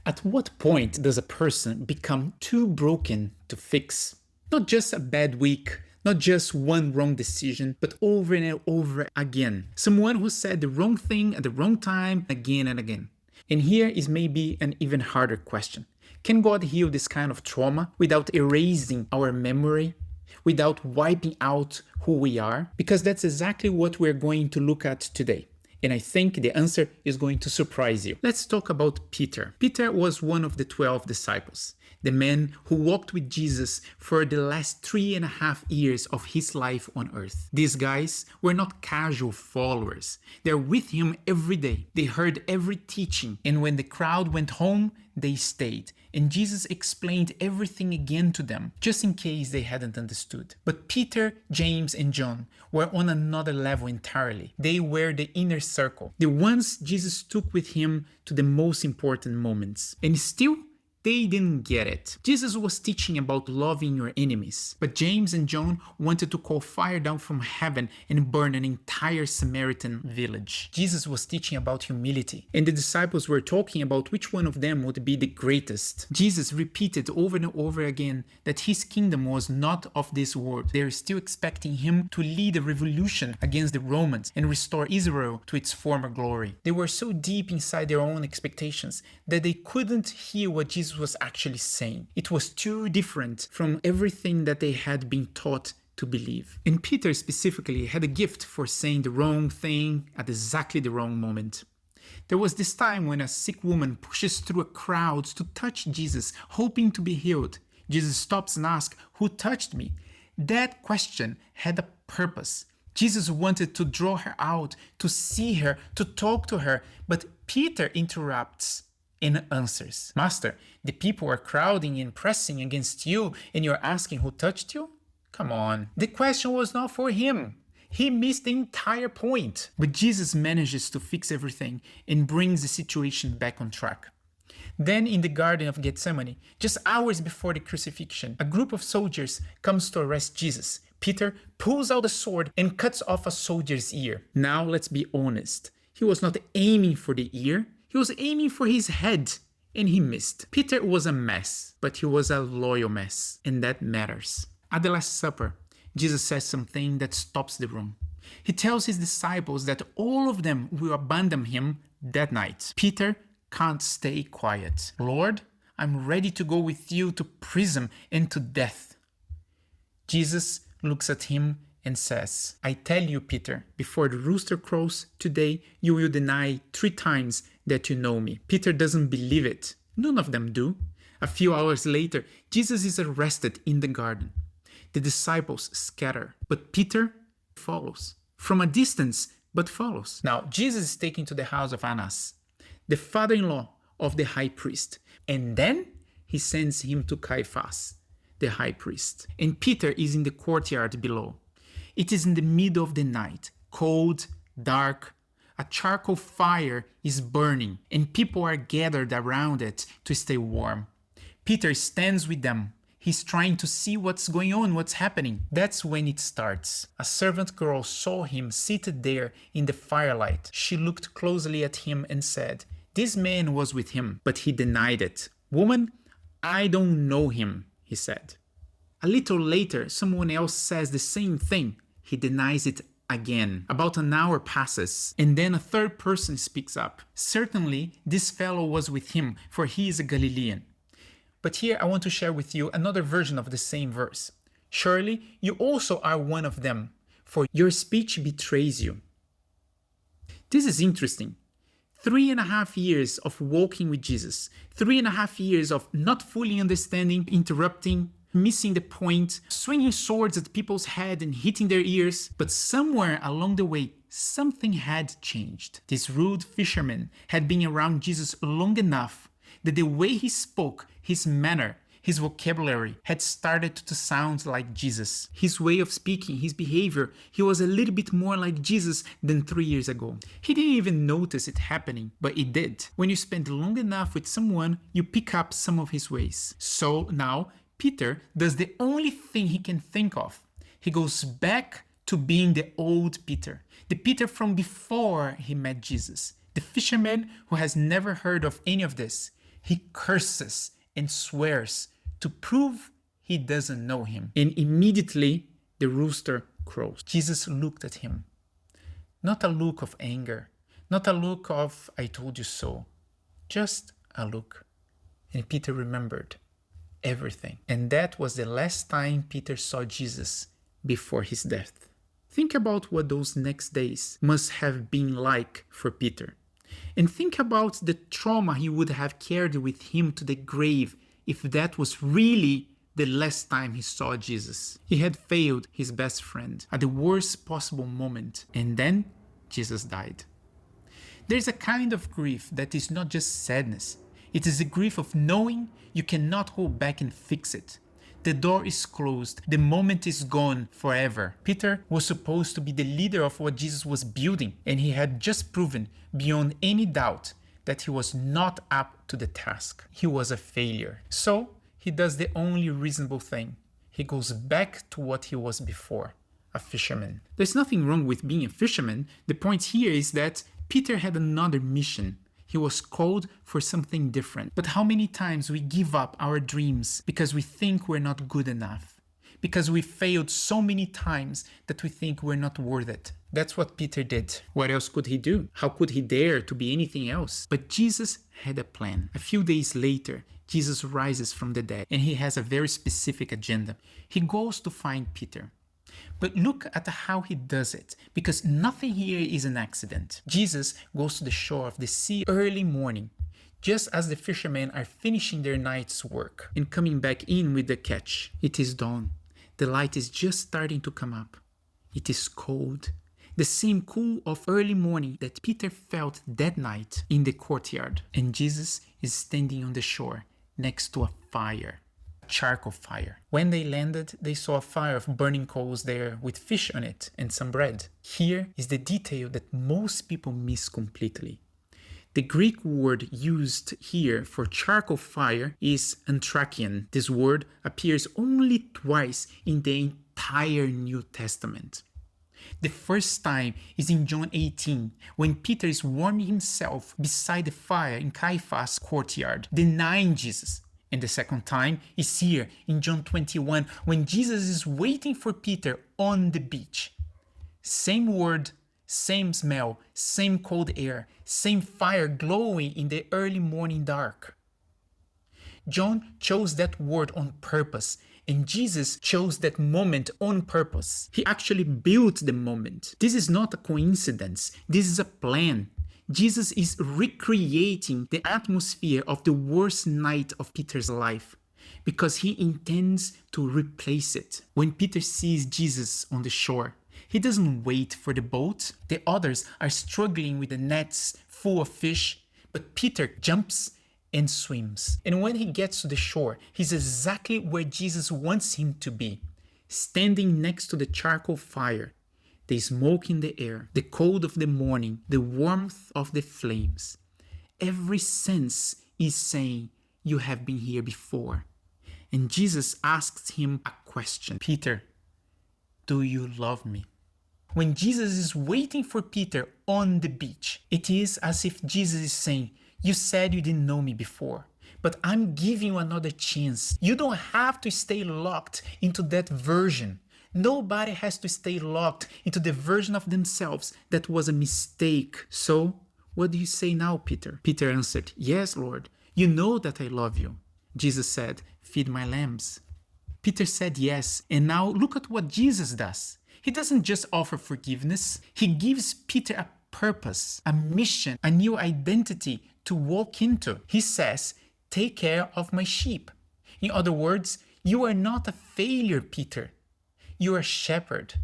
At what point does a person become too broken to fix? Not just a bad week, not just one wrong decision, but over and over again. Someone who said the wrong thing at the wrong time again and again. And here is maybe an even harder question. Can God heal this kind of trauma without erasing our memory, without wiping out who we are? Because that's exactly what we're going to look at today. And I think the answer is going to surprise you. Let's talk about Peter. Peter was one of the 12 disciples, the man who walked with Jesus for the last 3.5 years of his life on earth. These guys were not casual followers. They're with him every day. They heard every teaching, and when the crowd went home, they stayed. And Jesus explained everything again to them, just in case they hadn't understood. But Peter, James, and John were on another level entirely. They were the inner circle, the ones Jesus took with him to the most important moments. And still, they didn't get it. Jesus was teaching about loving your enemies, but James and John wanted to call fire down from heaven and burn an entire Samaritan village. Jesus was teaching about humility, and the disciples were talking about which one of them would be the greatest. Jesus repeated over and over again that his kingdom was not of this world. They are still expecting him to lead a revolution against the Romans and restore Israel to its former glory. They were so deep inside their own expectations that they couldn't hear what Jesus was actually saying. It was too different from everything that they had been taught to believe. And Peter specifically had a gift for saying the wrong thing at exactly the wrong moment. There was this time when a sick woman pushes through a crowd to touch Jesus, hoping to be healed. Jesus stops and asks, "Who touched me?" That question had a purpose. Jesus wanted to draw her out, to see her, to talk to her, but Peter interrupts and answers, "Master, the people are crowding and pressing against you, and you're asking who touched you? Come on." The question was not for him. He missed the entire point. But Jesus manages to fix everything and brings the situation back on track. Then in the Garden of Gethsemane, just hours before the crucifixion, a group of soldiers comes to arrest Jesus. Peter pulls out a sword and cuts off a soldier's ear. Now let's be honest. He was not aiming for the ear. He was aiming for his head, and he missed. Peter was a mess, but he was a loyal mess, and that matters. At the Last Supper, Jesus says something that stops the room. He tells his disciples that all of them will abandon him that night. Peter can't stay quiet. "Lord, I'm ready to go with you to prison and to death." Jesus looks at him and says, "I tell you, Peter, before the rooster crows today, you will deny 3 times that you know me." Peter doesn't believe it. None of them do. A few hours later, Jesus is arrested in the garden. The disciples scatter, but Peter follows. From a distance, but follows. Now, Jesus is taken to the house of Annas, the father-in-law of the high priest, and then he sends him to Caiaphas, the high priest. And Peter is in the courtyard below. It is in the middle of the night, cold, dark. A charcoal fire is burning, and people are gathered around it to stay warm. Peter stands with them. He's trying to see what's going on, what's happening. That's when it starts. A servant girl saw him seated there in the firelight. She looked closely at him and said, "This man was with him," but he denied it. "Woman, I don't know him," he said. A little later, someone else says the same thing. He denies it again. About an hour passes, and then a third person speaks up. "Certainly, this fellow was with him, for he is a Galilean." But here I want to share with you another version of the same verse. "Surely you also are one of them, for your speech betrays you." This is interesting. 3.5 years of walking with Jesus, 3.5 years of not fully understanding, interrupting, missing the point, swinging swords at people's head and hitting their ears. But somewhere along the way, something had changed. This rude fisherman had been around Jesus long enough that the way he spoke, his manner, his vocabulary had started to sound like Jesus. His way of speaking, his behavior, he was a little bit more like Jesus than 3 years ago. He didn't even notice it happening, but it did. When you spend long enough with someone, you pick up some of his ways. So now, Peter does the only thing he can think of. He goes back to being the old Peter, the Peter from before he met Jesus, the fisherman who has never heard of any of this. He curses and swears to prove he doesn't know him. And immediately the rooster crows. Jesus looked at him. Not a look of anger, not a look of I told you so, just a look. And Peter remembered everything. And that was the last time Peter saw Jesus before his death. Think about what those next days must have been like for Peter. And think about the trauma he would have carried with him to the grave if that was really the last time he saw Jesus. He had failed his best friend at the worst possible moment, and then Jesus died. There's a kind of grief that is not just sadness. It is a grief of knowing you cannot hold back and fix it. The door is closed. The moment is gone forever. Peter was supposed to be the leader of what Jesus was building, and he had just proven beyond any doubt that he was not up to the task. He was a failure. So he does the only reasonable thing. He goes back to what he was before, a fisherman. There's nothing wrong with being a fisherman. The point here is that Peter had another mission. He was called for something different. But how many times we give up our dreams because we think we're not good enough? Because we failed so many times that we think we're not worth it. That's what Peter did. What else could he do? How could he dare to be anything else? But Jesus had a plan. A few days later, Jesus rises from the dead, and he has a very specific agenda. He goes to find Peter. But look at how he does it, because nothing here is an accident. Jesus goes to the shore of the sea early morning, just as the fishermen are finishing their night's work and coming back in with the catch. It is dawn. The light is just starting to come up. It is cold. The same cool of early morning that Peter felt that night in the courtyard. And Jesus is standing on the shore next to a fire. Charcoal fire. When they landed, they saw a fire of burning coals there with fish on it and some bread. Here is the detail that most people miss completely. The Greek word used here for charcoal fire is anthrakion. This word appears only twice in the entire New Testament. The first time is in John 18, when Peter is warming himself beside the fire in Caiaphas' courtyard, denying Jesus. And the second time is here in John 21, when Jesus is waiting for Peter on the beach. Same word, same smell, same cold air, same fire glowing in the early morning dark. John chose that word on purpose, and Jesus chose that moment on purpose. He actually built the moment. This is not a coincidence. This is a plan. Jesus is recreating the atmosphere of the worst night of Peter's life because he intends to replace it. When Peter sees Jesus on the shore, he doesn't wait for the boat. The others are struggling with the nets full of fish, but Peter jumps and swims. And when he gets to the shore, he's exactly where Jesus wants him to be, standing next to the charcoal fire. The smoke in the air, the cold of the morning, the warmth of the flames. Every sense is saying, you have been here before. And Jesus asks him a question. Peter, do you love me? When Jesus is waiting for Peter on the beach, it is as if Jesus is saying, you said you didn't know me before, but I'm giving you another chance. You don't have to stay locked into that version. Nobody has to stay locked into the version of themselves that was a mistake. So, what do you say now, Peter? Peter answered, yes, Lord, you know that I love you. Jesus said, feed my lambs. Peter said yes, and now look at what Jesus does. He doesn't just offer forgiveness. He gives Peter a purpose, a mission, a new identity to walk into. He says, take care of my sheep. In other words, you are not a failure, Peter. You're a shepherd.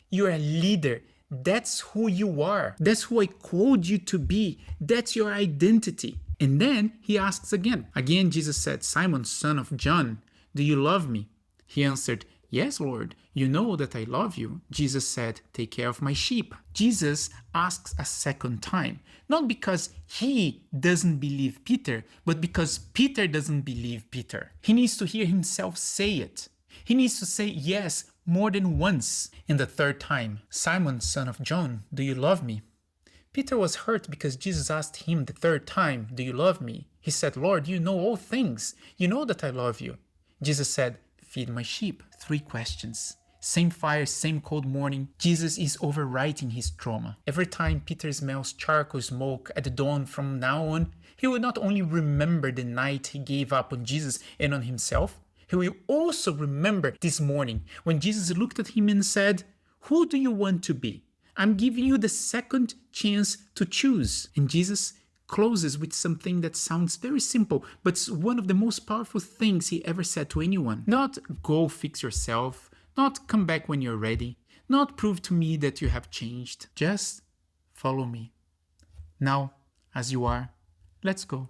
You're a leader. That's who you are. That's who I called you to be. That's your identity. And then he asks again. Again, Jesus said, Simon, son of John, do you love me? He answered, yes, Lord, you know that I love you. Jesus said, take care of my sheep. Jesus asks a second time, not because he doesn't believe Peter, but because Peter doesn't believe Peter. He needs to hear himself say it. He needs to say yes more than once. And the third time, Simon, son of John, do you love me? Peter was hurt because Jesus asked him the third time, do you love me? He said, Lord, you know all things. You know that I love you. Jesus said, feed my sheep. 3 questions. Same fire, same cold morning. Jesus is overwriting his trauma. Every time Peter smells charcoal smoke at the dawn from now on, he will not only remember the night he gave up on Jesus and on himself, he will also remember this morning when Jesus looked at him and said, who do you want to be? I'm giving you the second chance to choose. And Jesus closes with something that sounds very simple, but it's one of the most powerful things he ever said to anyone. Not go fix yourself, not come back when you're ready, not prove to me that you have changed. Just follow me. Now, as you are, let's go.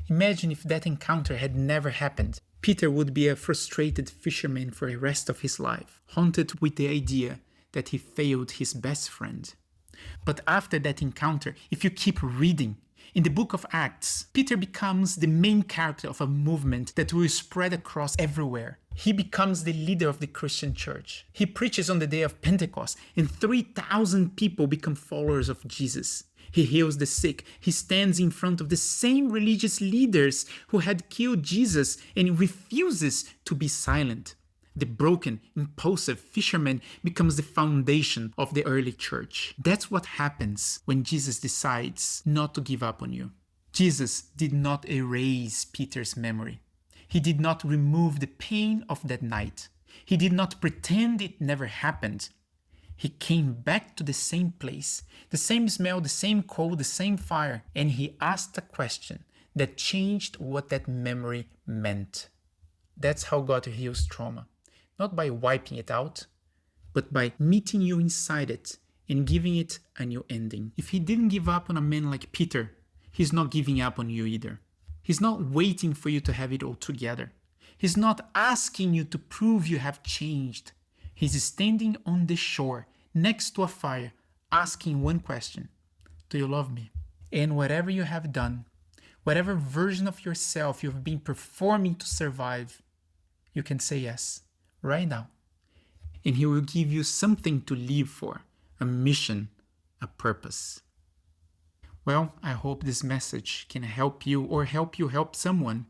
Imagine if that encounter had never happened. Peter would be a frustrated fisherman for the rest of his life, haunted with the idea that he failed his best friend. But after that encounter, if you keep reading, in the book of Acts, Peter becomes the main character of a movement that will spread across everywhere. He becomes the leader of the Christian church. He preaches on the day of Pentecost, and 3,000 people become followers of Jesus. He heals the sick. He stands in front of the same religious leaders who had killed Jesus and refuses to be silent. The broken, impulsive fisherman becomes the foundation of the early church. That's what happens when Jesus decides not to give up on you. Jesus did not erase Peter's memory. He did not remove the pain of that night. He did not pretend it never happened. He came back to the same place, the same smell, the same cold, the same fire, and he asked a question that changed what that memory meant. That's how God heals trauma. Not by wiping it out, but by meeting you inside it and giving it a new ending. If he didn't give up on a man like Peter, he's not giving up on you either. He's not waiting for you to have it all together. He's not asking you to prove you have changed. He's standing on the shore, next to a fire, asking one question. Do you love me? And whatever you have done, whatever version of yourself you've been performing to survive, you can say yes. Right now. And he will give you something to live for, a mission, a purpose. Well, I hope this message can help you or help you help someone.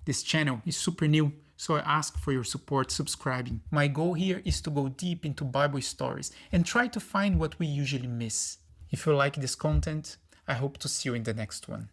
This channel is super new, so I ask for your support subscribing. My goal here is to go deep into Bible stories and try to find what we usually miss. If you like this content, I hope to see you in the next one.